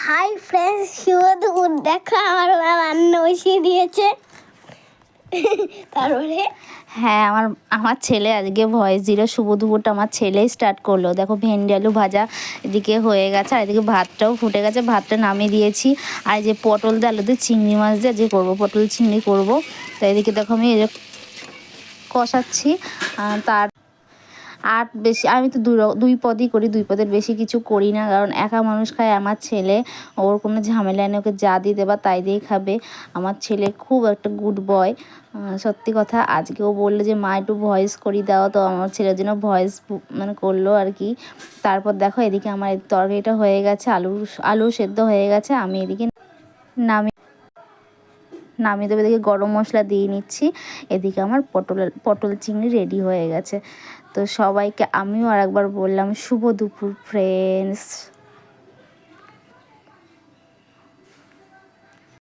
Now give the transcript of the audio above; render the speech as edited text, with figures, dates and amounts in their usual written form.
Hi friends, শুভ দুপুর। দেখো আমার মা রান্না বসিয়ে দিয়েছে। তারপরে হ্যাঁ, আমার ছেলে আজকে ভয়েস দিল। শুভ দুপুরটা আমার ছেলেই স্টার্ট করলো। দেখো ভেন্ডি আলু ভাজা এদিকে হয়ে গেছে, আর এদিকে ভাতটাও ফুটে গেছে, ভাতটা নামিয়ে দিয়েছি। আর যে পটল দিয়ে আলুতে চিংড়ি মাছ দিয়ে যে করবো, পটল চিংড়ি করবো। তো এদিকে দেখো আমি কষাচ্ছি। তার আর বেশি আমি তো দুই পদই করি, দুই পদের বেশি কিছু করি না, কারণ একা মানুষ খায়। আমার ছেলে, ওর কোনো ঝামেলা নেই, ওকে যা দিয়ে দেবা তাই দিয়েই খাবে। আমার ছেলে খুব একটা গুড বয়, সত্যি কথা। আজকেও বললো যে মা একটু ভয়েস করি দাও, তো আমার ছেলের জন্য ভয়েস মানে করলো আর কি। তারপর দেখো এদিকে আমার তরকারিটা হয়ে গেছে, আলু সেদ্ধ হয়ে গেছে। আমি এদিকে নামিয়ে দেবো। এদিকে গরম মশলা দিয়ে নিচ্ছি। এদিকে আমার পটল চিংড়ি রেডি হয়ে গেছে। তো সবাইকে আমিও আরেকবার বললাম শুভ দুপুর ফ্রেন্ডস।